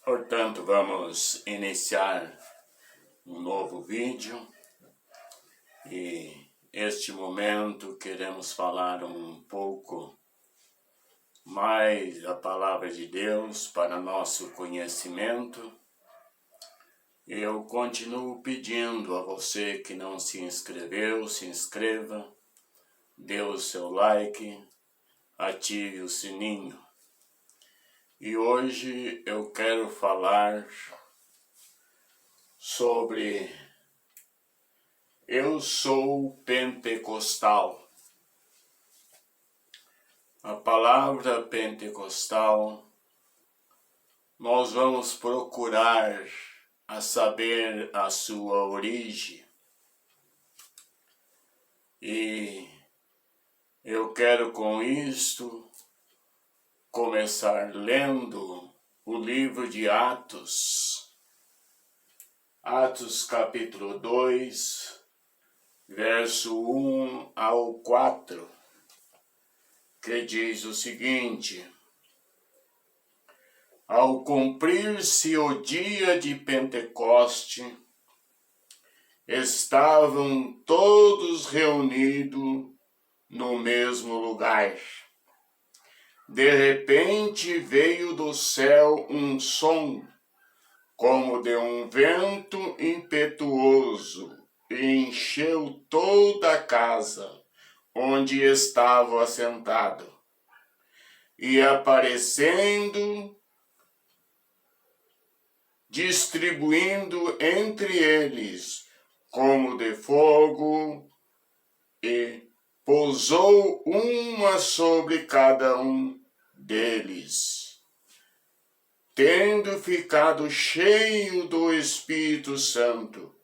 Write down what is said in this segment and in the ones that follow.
Portanto, vamos iniciar um novo vídeo e este momento queremos falar um pouco mais da Palavra de Deus para nosso conhecimento. Eu continuo pedindo a você que não se inscreveu, se inscreva, dê o seu like, ative o sininho. E hoje eu quero falar sobre eu sou pentecostal. A palavra pentecostal, nós vamos procurar a saber a sua origem. E eu quero com isto começar lendo o livro de Atos. Atos capítulo 2, verso 1 ao 4, que diz o seguinte: Ao cumprir-se o dia de Pentecoste, estavam todos reunidos no mesmo lugar. De repente veio do céu um som, como de um vento impetuoso, e encheu toda a casa onde estava assentado. E aparecendo, distribuindo entre eles como de fogo, e pousou uma sobre cada um deles. Tendo ficado cheio do Espírito Santo,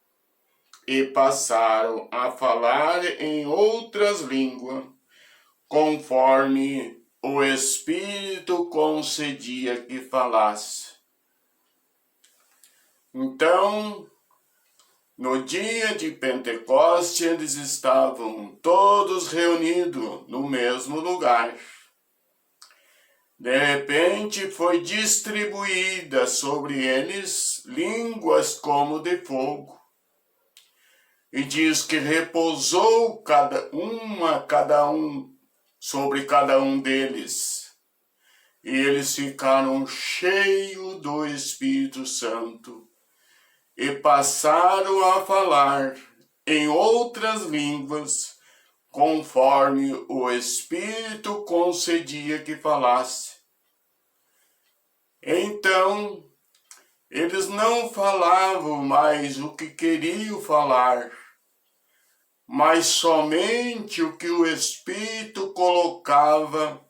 e passaram a falar em outras línguas, conforme o Espírito concedia que falasse. Então, no dia de Pentecostes, eles estavam todos reunidos no mesmo lugar. De repente, foi distribuída sobre eles línguas como de fogo. E diz que repousou cada um sobre cada um deles. E eles ficaram cheios do Espírito Santo e passaram a falar em outras línguas, conforme o Espírito concedia que falasse. Então, eles não falavam mais o que queriam falar, mas somente o que o Espírito colocava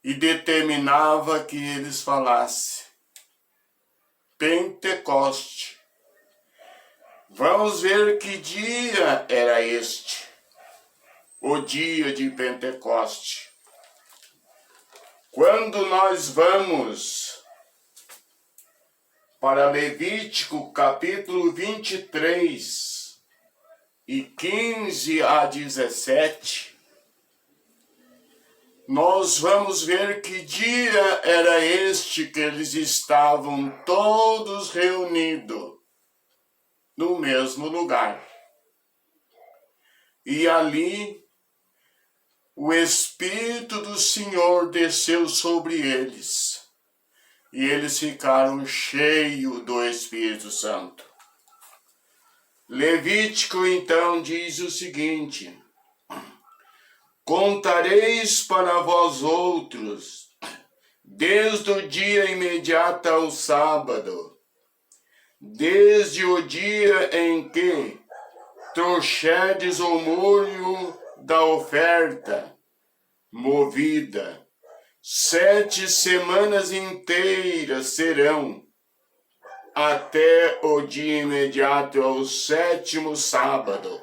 e determinava que eles falassem. Pentecoste. Vamos ver que dia era este, o dia de Pentecoste. Quando nós vamos para Levítico capítulo 23, e 15 a 17, nós vamos ver que dia era este que eles estavam todos reunidos no mesmo lugar. E ali o Espírito do Senhor desceu sobre eles, e eles ficaram cheios do Espírito Santo. Levítico então diz o seguinte: Contareis para vós outros, desde o dia imediato ao sábado, desde o dia em que trouxerdes o molho da oferta movida, 7 semanas inteiras serão, até o dia imediato ao 7º sábado.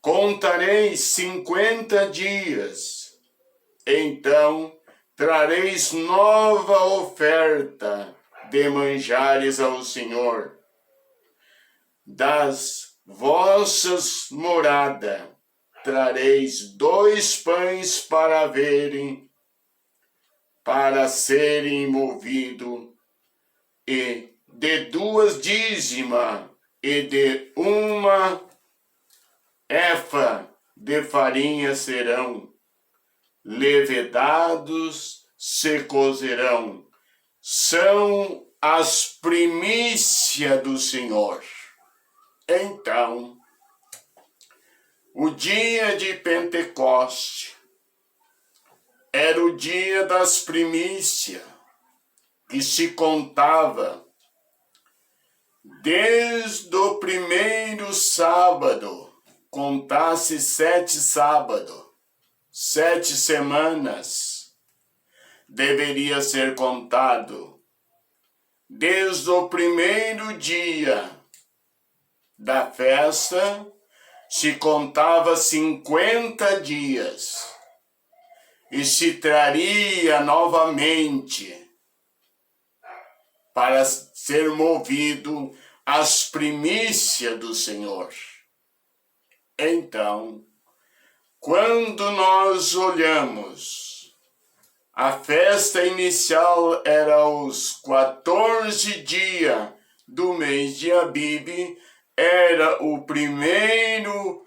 Contareis 50 dias, então trareis nova oferta de manjares ao Senhor. Das vossas moradas trareis 2 pães para verem para serem movidos, e de 2 dízimas e de 1 efa de farinha serão levedados, se cozerão. São as primícias do Senhor. Então, o dia de Pentecoste era o dia das primícias, que se contava desde o primeiro sábado, contasse 7 sábados, 7 semanas, deveria ser contado desde o primeiro dia da festa, se contava 50 dias e se traria novamente para ser movido às primícias do Senhor. Então, quando nós olhamos, a festa inicial era os 14 dias do mês de Abib, era o primeiro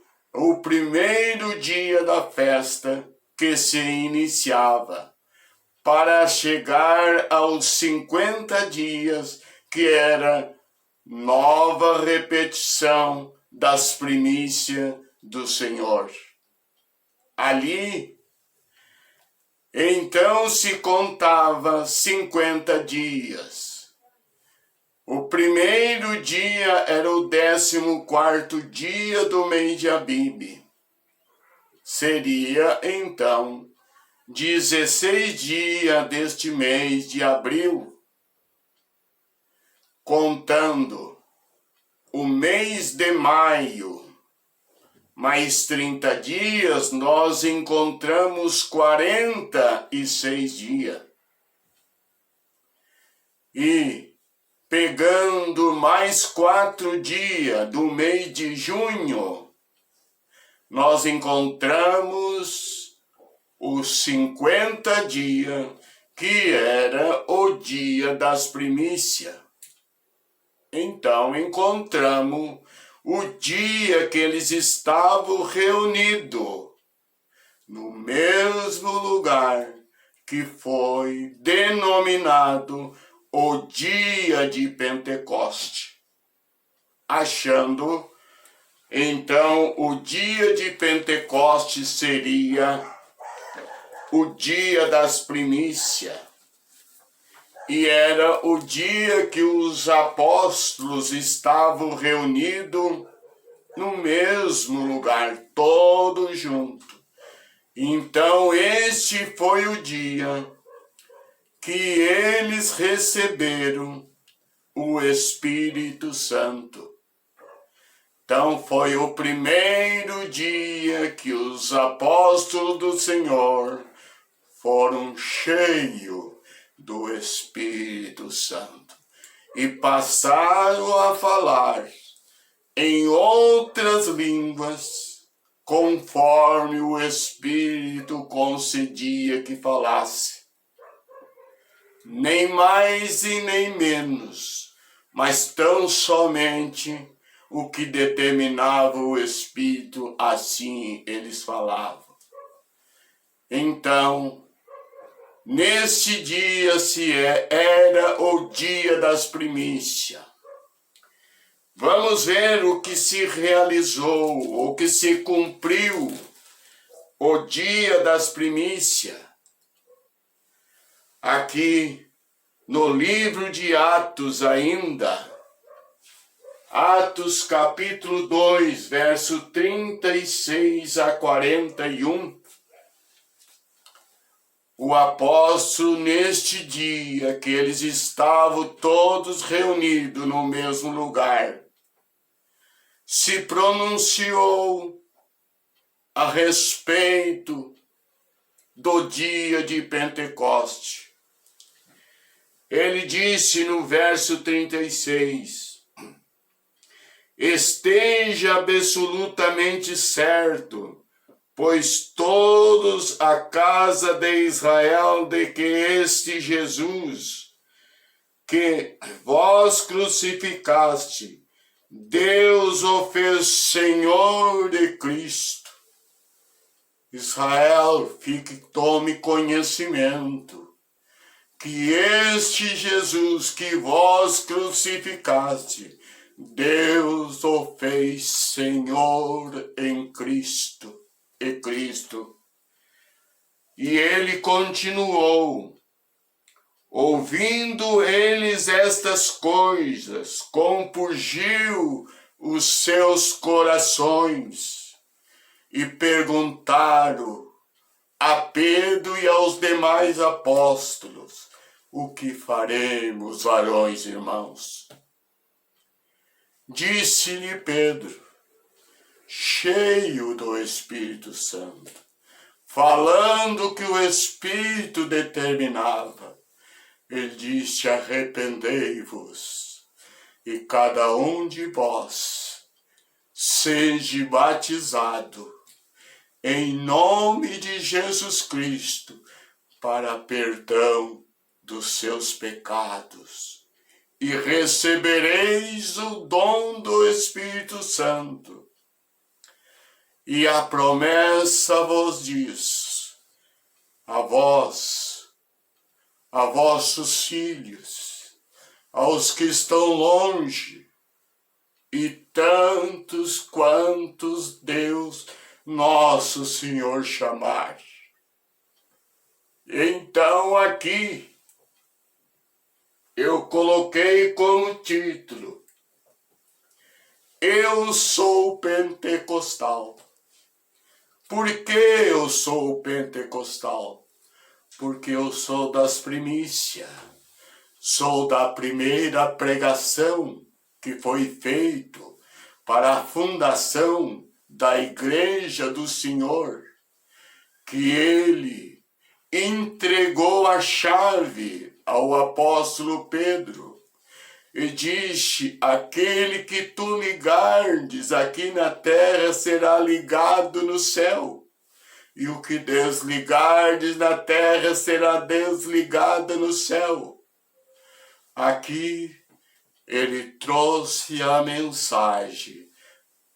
dia da festa que se iniciava, para chegar aos 50 dias, que era nova repetição das primícias do Senhor. Ali, então, se contava 50 dias. O primeiro dia era o 14º dia do mês de Abib. Seria, então, 16 dias deste mês de abril, contando o mês de maio, mais 30 dias, nós encontramos 46 dias. E pegando mais 4 dias do mês de junho, nós encontramos os 50 dias, que era o dia das primícias. Então encontramos o dia que eles estavam reunidos no mesmo lugar, que foi denominado o dia de Pentecoste, achando então o dia de Pentecoste seria o dia das primícias, e era o dia que os apóstolos estavam reunidos no mesmo lugar, todos juntos. Então este foi o dia que eles receberam o Espírito Santo. Então foi o primeiro dia que os apóstolos do Senhor foram cheios do Espírito Santo e passaram a falar em outras línguas, conforme o Espírito concedia que falasse. Nem mais e nem menos, mas tão somente o que determinava o Espírito, assim eles falavam. Então, neste dia era o dia das primícias. Vamos ver o que se realizou, o que se cumpriu, o dia das primícias. Aqui no livro de Atos ainda, Atos capítulo 2, verso 36 a 41, o apóstolo, neste dia que eles estavam todos reunidos no mesmo lugar, se pronunciou a respeito do dia de Pentecoste. Ele disse no verso 36, esteja absolutamente certo pois todos a casa de Israel de que este Jesus, que vós crucificaste, Deus o fez Senhor e Cristo. Israel, tome conhecimento que este Jesus que vós crucificaste, Deus o fez Senhor em Cristo e Cristo. E ele continuou, ouvindo eles estas coisas, compungiu os seus corações e perguntaram a Pedro e aos demais apóstolos: o que faremos, varões irmãos? Disse-lhe Pedro, cheio do Espírito Santo, falando que o Espírito determinava, ele disse: arrependei-vos, e cada um de vós seja batizado em nome de Jesus Cristo para perdão dos seus pecados, e recebereis o dom do Espírito Santo. E a promessa vos diz, a vós, a vossos filhos, aos que estão longe, e tantos quantos Deus, nosso Senhor, chamar. Então aqui eu coloquei como título: eu sou pentecostal. Por que eu sou pentecostal? Porque eu sou das primícias, sou da primeira pregação que foi feito para a fundação da Igreja do Senhor, que ele entregou a chave ao apóstolo Pedro e disse: aquele que tu ligardes aqui na terra será ligado no céu, e o que desligardes na terra será desligado no céu. Aqui ele trouxe a mensagem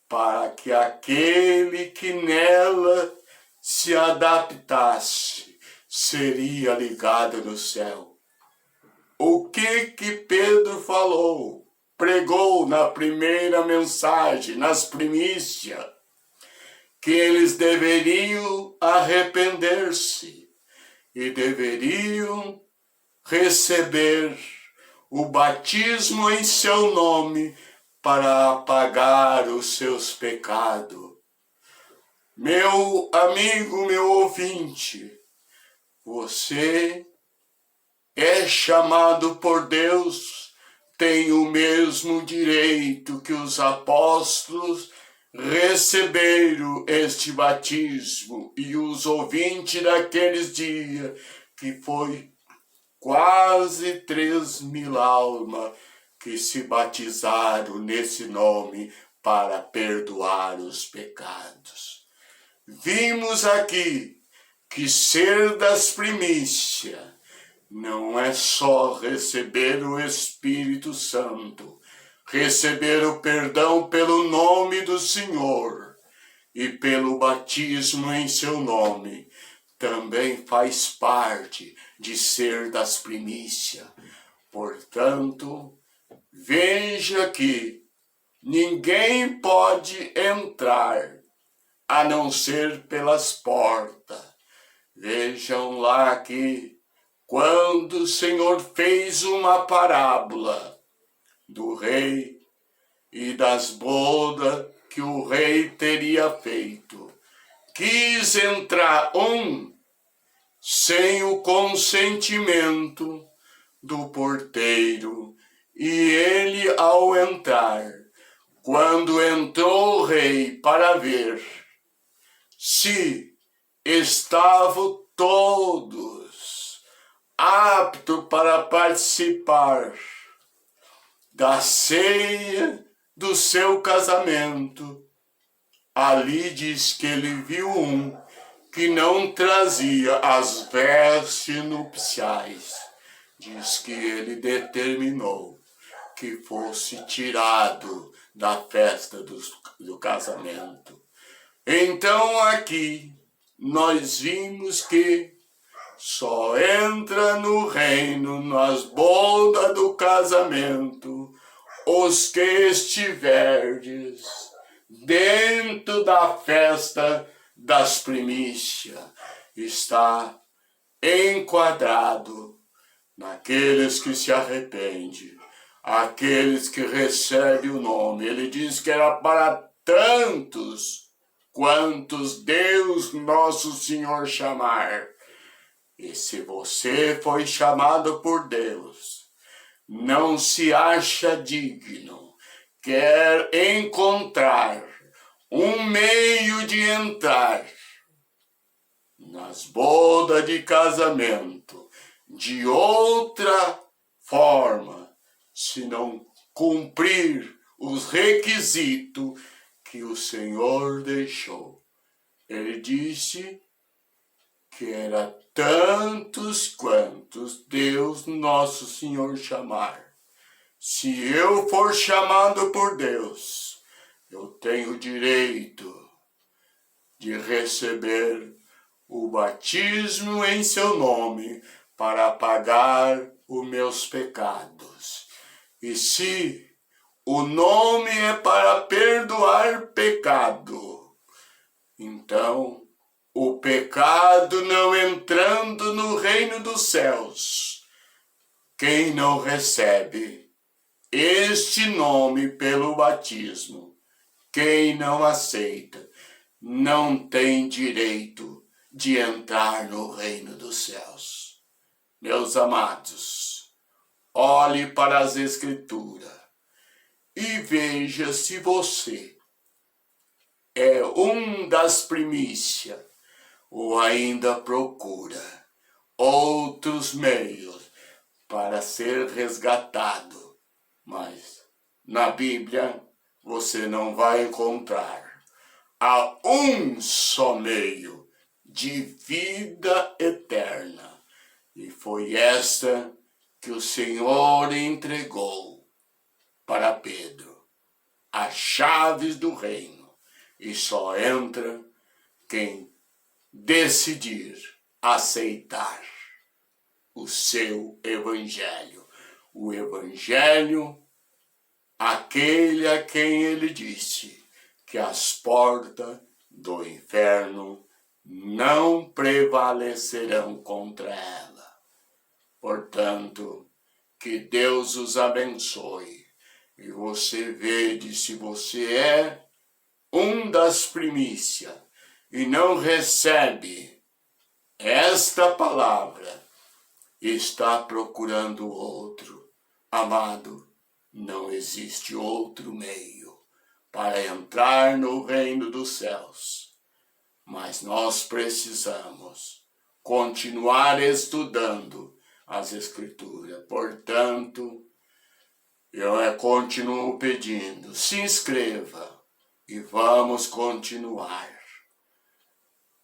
para que aquele que nela se adaptasse seria ligado no céu. O que Pedro falou, pregou na primeira mensagem, nas primícias, que eles deveriam arrepender-se e deveriam receber o batismo em seu nome para apagar os seus pecados. Meu amigo, meu ouvinte, você é chamado por Deus, tem o mesmo direito que os apóstolos receberam este batismo, e os ouvintes daqueles dias, que foi quase 3.000 almas que se batizaram nesse nome para perdoar os pecados. Vimos aqui que ser das primícias não é só receber o Espírito Santo, receber o perdão pelo nome do Senhor e pelo batismo em seu nome, também faz parte de ser das primícias. Portanto, veja que ninguém pode entrar a não ser pelas portas. Vejam lá que quando o Senhor fez uma parábola do rei e das bodas que o rei teria feito, quis entrar um sem o consentimento do porteiro, e ele, ao entrar, quando entrou o rei para ver se estavam todos aptos para participar da ceia do seu casamento, ali diz que ele viu um que não trazia as vestes nupciais. Diz que ele determinou que fosse tirado da festa do casamento. Então aqui nós vimos que só entra no reino, nas bodas do casamento, os que estiverdes dentro da festa das primícias. Está enquadrado naqueles que se arrependem, aqueles que recebem o nome. Ele diz que era para tantos quantos Deus nosso Senhor chamar. E se você foi chamado por Deus, não se acha digno, quer encontrar um meio de entrar nas bodas de casamento de outra forma, se não cumprir os requisitos que o Senhor deixou. Ele disse que era tantos quantos Deus nosso Senhor chamar. Se eu for chamado por Deus, eu tenho direito de receber o batismo em seu nome para pagar os meus pecados. E se o nome é para perdoar pecado, então o pecado não entrando no reino dos céus, quem não recebe este nome pelo batismo, quem não aceita, não tem direito de entrar no reino dos céus. Meus amados, olhe para as Escrituras e veja se você é um das primícias ou ainda procura outros meios para ser resgatado. Mas na Bíblia você não vai encontrar. Há um só meio de vida eterna. E foi esta que o Senhor entregou para Pedro. As chaves do reino. E só entra quem decidir aceitar o seu evangelho. O evangelho, aquele a quem ele disse que as portas do inferno não prevalecerão contra ela. Portanto, que Deus os abençoe. E você vede se você é um das primícias e não recebe esta palavra, está procurando outro. Amado, não existe outro meio para entrar no reino dos céus. Mas nós precisamos continuar estudando as Escrituras. Portanto, eu continuo pedindo, se inscreva e vamos continuar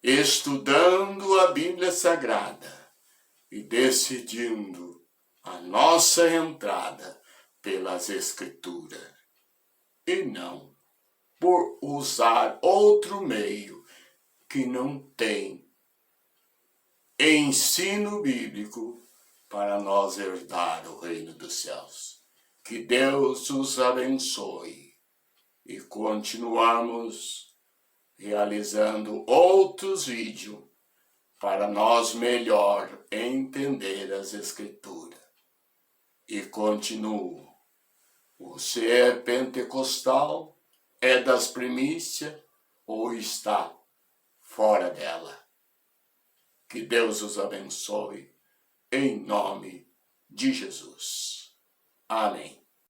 estudando a Bíblia Sagrada e decidindo a nossa entrada pelas Escrituras e não por usar outro meio que não tem ensino bíblico para nós herdar o reino dos céus. Que Deus os abençoe e continuamos realizando outros vídeos para nós melhor entender as Escrituras. E continuo. Você é pentecostal, é das primícias ou está fora dela? Que Deus os abençoe em nome de Jesus. Amém.